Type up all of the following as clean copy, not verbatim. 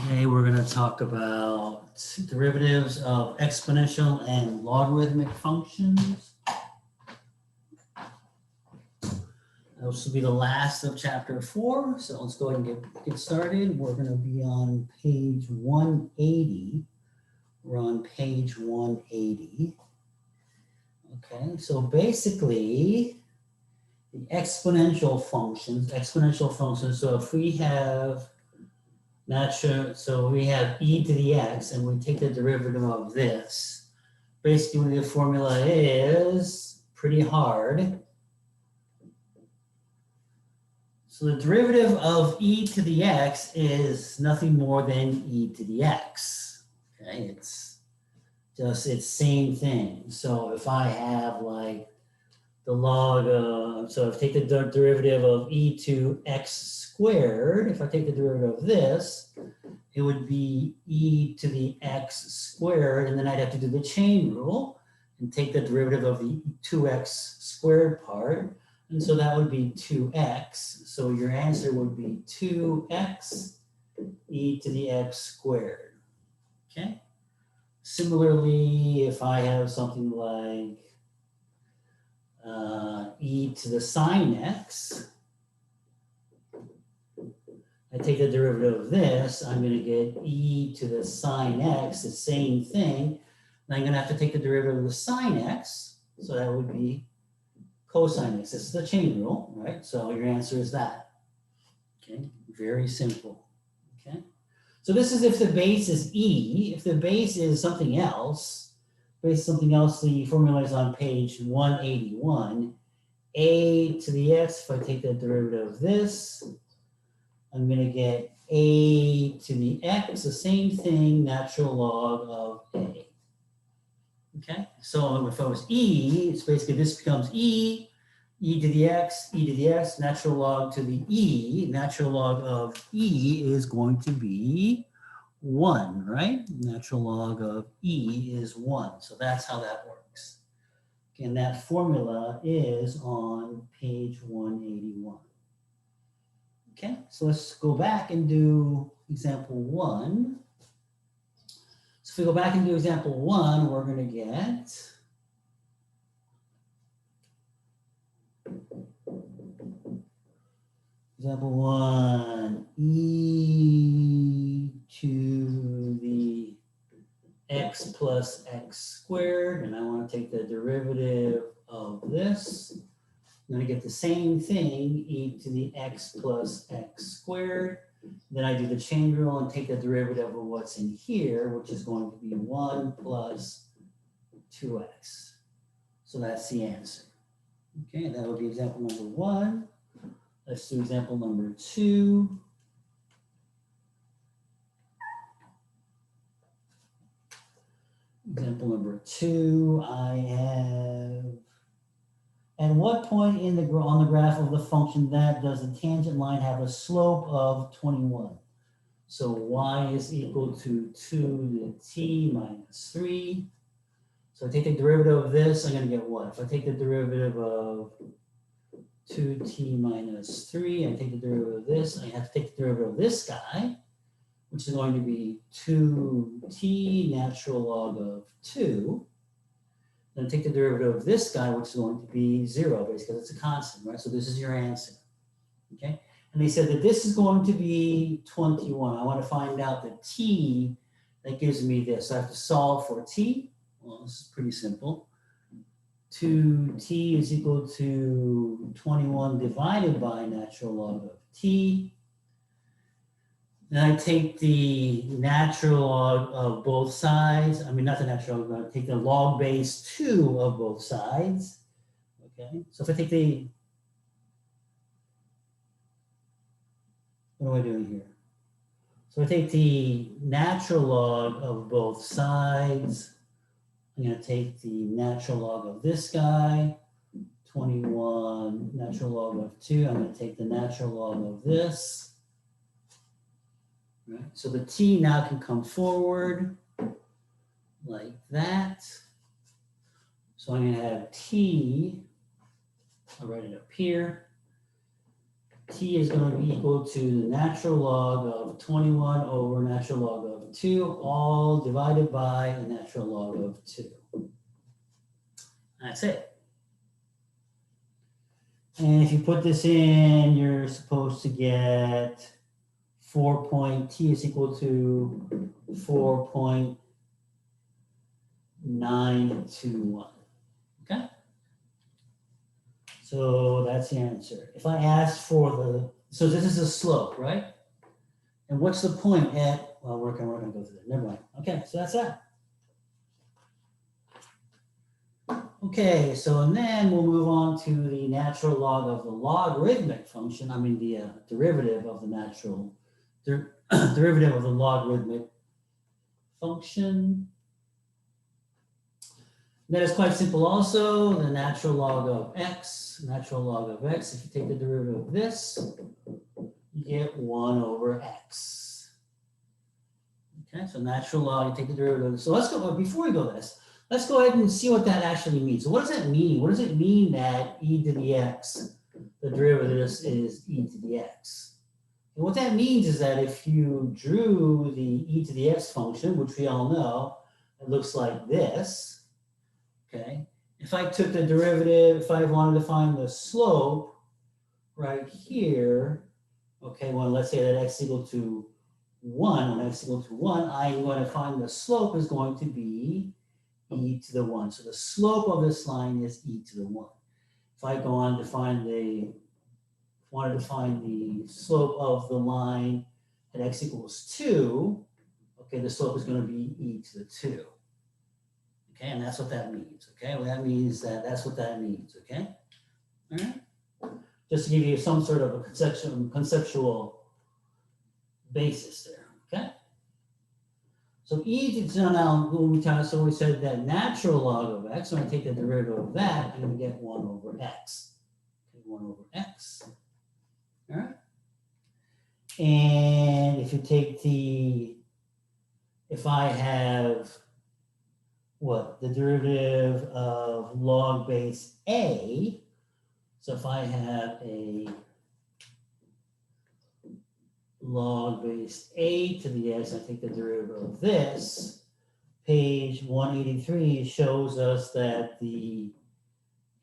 Today we're going to talk about derivatives of exponential and logarithmic functions. This will be the last of chapter 4, so let's go ahead and get started. We're going to be on page 180. We're on page 180. Okay, so basically the exponential functions, so if we have so we have e to the x and we take the derivative of this. Basically the formula is pretty hard. So the derivative of e to the x is nothing more than e to the x. Okay, it's same thing. So if I have like the log of, so if I take the derivative of e to x squared, if I take the derivative of this, it would be e to the x squared, and then I'd have to do the chain rule and take the derivative of the 2x squared part, and so that would be 2x. So your answer would be 2x e to the x squared. Okay. Similarly, if I have something like e to the sine x, I take the derivative of this, I'm going to get e to the sine x, the same thing. And I'm going to have to take the derivative of the sine x, so that would be cosine x. This is the chain rule, right? So your answer is that. Okay, very simple. Okay, so this is if the base is e. If the base is something else, the formula is on page 181. A to the x, if I take the derivative of this, I'm going to get a to the x, the same thing, natural log of a. Okay, so if I was e, it's basically this becomes e to the x, natural log to the e. Natural log of e is going to be 1, right? Natural log of e is 1. So that's how that works. And that formula is on page 181. Okay, so let's go back and do example 1. So if we go back and do example 1, we're going to get example 1, e to the x plus x squared, and I want to take the derivative of this. I'm going to get the same thing, e to the x plus x squared. Then I do the chain rule and take the derivative of what's in here, which is going to be 1 plus 2x. So that's the answer. Okay, that would be example number 1. Let's do example number 2. Example number 2, I have, at what point on the graph of the function that does the tangent line have a slope of 21? So y is equal to 2 to the t minus 3. So I take the derivative of this, I'm going to get what? If I take the derivative of 2t minus 3, I take the derivative of this, I have to take the derivative of this guy, which is going to be 2t natural log of 2. Then take the derivative of this guy, which is going to be 0, basically, because it's a constant, right? So this is your answer, okay? And they said that this is going to be 21. I want to find out the t that gives me this. So I have to solve for t. Well, this is pretty simple. 2t is equal to 21 divided by natural log of t. Then I take the natural log of both sides. I mean, not the natural log, I take the log base 2 of both sides. Okay, so if I take the, what am I doing here? So I take the natural log of both sides. I'm going to take the natural log of this guy, 21 natural log of 2. I'm going to take the natural log of this. Right. So the t now can come forward like that. So I'm going to have t, I'll write it up here, t is going to be equal to the natural log of 21 over natural log of 2, all divided by the natural log of 2. That's it. And if you put this in, you're supposed to get t is equal to 4.921. Okay? So that's the answer. If I ask for so this is a slope, right? And what's the point at, well, we're gonna go through that, never mind. Okay, so that's that. Okay, so and then we'll move on to the natural log of the logarithmic function, the derivative of the derivative of the logarithmic function. That is quite simple also, the natural log of x, if you take the derivative of this, you get 1 over x. Okay, so natural log, you take the derivative of this. So let's go, before we go this, let's go ahead and see what that actually means. So what does that mean? What does it mean that e to the x, the derivative of this is e to the x? And what that means is that if you drew the e to the x function, which we all know, it looks like this. Okay, if I took the derivative, if I wanted to find the slope right here, okay, well, let's say that x equal to 1, when x equal to 1, I'm going to find the slope is going to be e to the 1. So the slope of this line is e to the 1. If I go on to find wanted to find the slope of the line at x equals 2, okay, the slope is going to be e to the 2. Okay, and that's what that means. Okay, well, that means that's what that means. Okay, all right. Just to give you some sort of a conceptual basis there. Okay. So so we said that natural log of x. When I take the derivative of that, I'm going to get 1 over x. Okay, 1 over x. All right. And if you take if I have the derivative of log base a, so if I have a log base a to the x, I take the derivative of this, page 183 shows us that the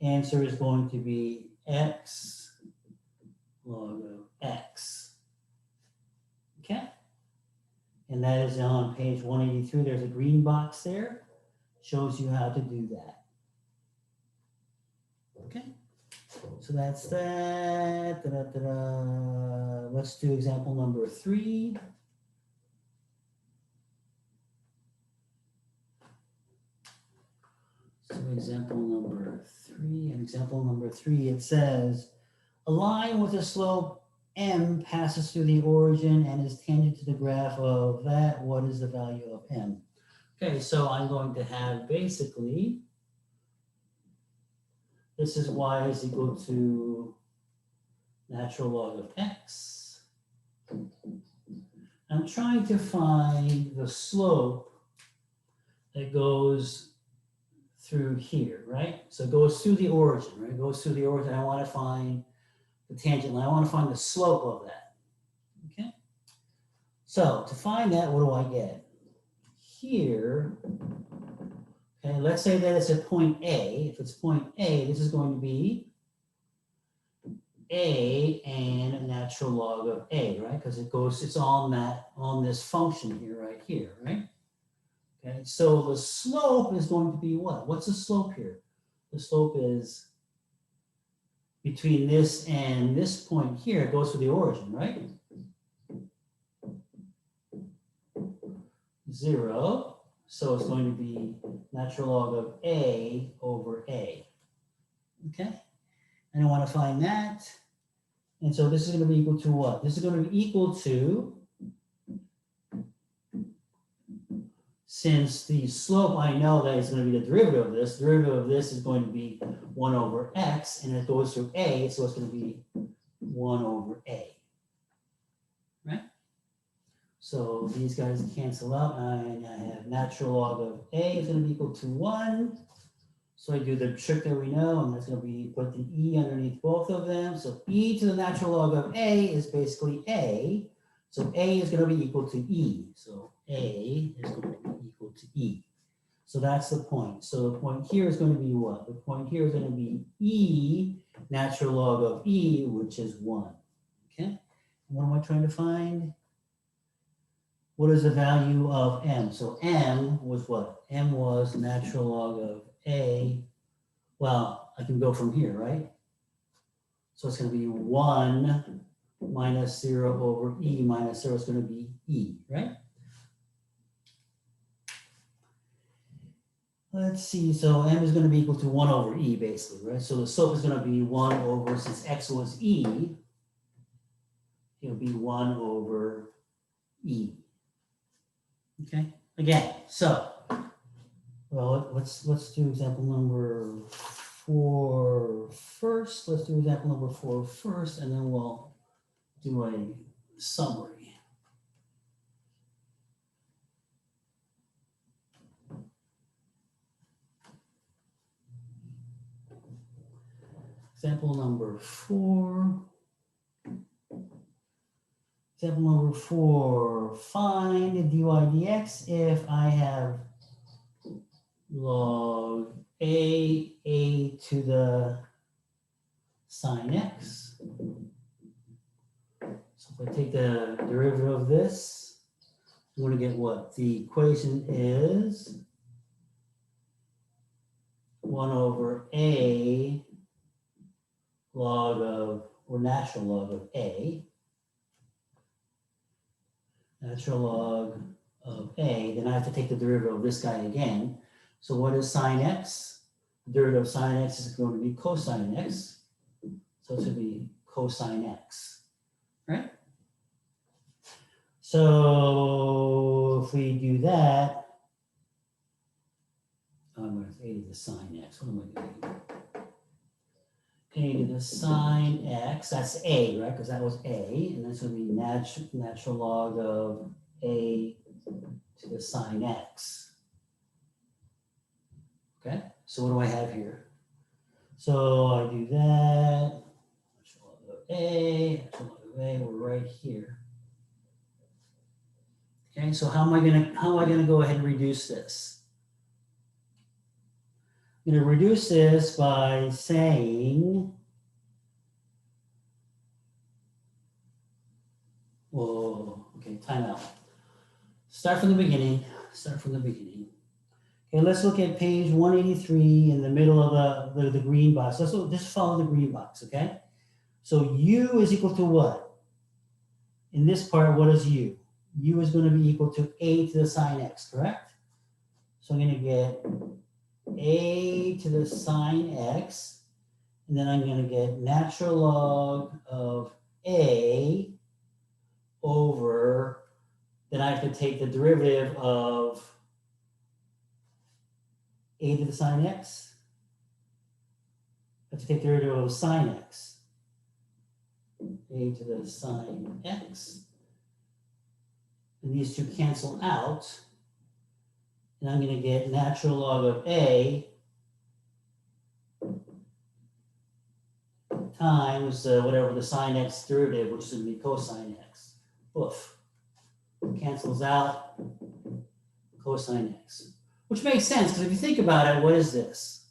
answer is going to be x log of x. Okay? And that is on page 183. There's a green box there. Shows you how to do that. Okay, so that's that. Let's do example number 3. So example number 3. In example number 3, it says, a line with a slope m passes through the origin and is tangent to the graph of that. What is the value of m? Okay, so I'm going to have basically, this is y is equal to natural log of x. I'm trying to find the slope that goes through here, right? So it goes through the origin, right? It goes through the origin. I want to find the tangent line. I want to find the slope of that, okay? So to find that, what do I get? Here, okay, let's say that it's at point A. If it's point A, this is going to be A and a natural log of A, right? Because it's on this function here, right here, right? Okay, so the slope is going to be what? What's the slope here? The slope is between this and this point here. It goes to the origin, right? 0. So it's going to be natural log of A over A. Okay? And I want to find that. And so this is going to be equal to what? This is going to be equal to, since the slope, I know that it's going to be the derivative of this. The derivative of this is going to be 1 over x, and it goes through A, so it's going to be 1 over A. Right? So these guys cancel out, and I have natural log of A is going to be equal to 1. So I do the trick that we know, and that's going to be put the e underneath both of them. So e to the natural log of a is basically a. So a is going to be equal to e. So a is going to be equal to e. So that's the point. So the point here is going to be what? The point here is going to be e natural log of e, which is 1. Okay? What am I trying to find? What is the value of m? So m was what? M was natural log of a. Well, I can go from here, right? So it's going to be 1 minus 0 over e minus 0 is going to be e, right? Let's see, so m is going to be equal to 1 over e basically, right? So the slope is going to be 1 over, since x was e, it'll be 1 over e. Okay, again, so, well, let's do example number 4 first. Let's do example number 4 first, and then we'll do a summary. Example number 4. Example number 4, find dy dx if I have log a to the sine x. So if I take the derivative of this, I'm going to get what? The equation is 1 over a log of, or natural log of a. Natural log of a, then I have to take the derivative of this guy again. So what is sine x? The derivative of sine x is going to be cosine x. So it's going to be cosine x, right? So if we do that, I'm going to a to the sine x. What am I going to do? A to the sine x, that's a, right? Because that was a, and that's going to be natural log of a to the sine x. Okay, so what do I have here? So I do that, natural log of a, we're right here. Okay, so how am I gonna go ahead and reduce this? I'm going to reduce this by saying, whoa, okay, time out. Start from the beginning. Okay, let's look at page 183 in the middle of the green box. Let's just follow the green box, okay? So u is equal to what? In this part, what is u? U is going to be equal to a to the sine x, correct? So I'm going to get a to the sine x, and then I'm going to get natural log of a over, then I have to take the derivative of a to the sine x. I have to take the derivative of sine x. A to the sine x. And these two cancel out. And I'm going to get natural log of a times whatever the sine x derivative, which is going to be cosine x. Oof. Cancels out cosine x. Which makes sense, because if you think about it, what is this?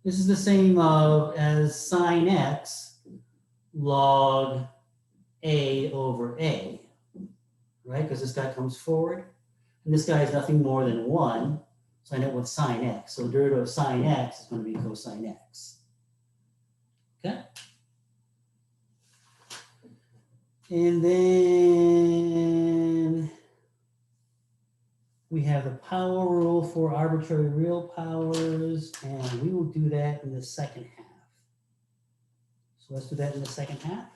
This is the same as sine x log a over a, right? Because this guy comes forward. And this guy is nothing more than 1, so I know what's sine x. So the derivative of sine x is going to be cosine x. Okay? And then we have the power rule for arbitrary real powers, and we will do that in the second half. So let's do that in the second half.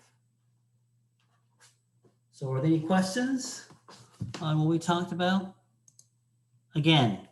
So are there any questions on what we talked about? Again,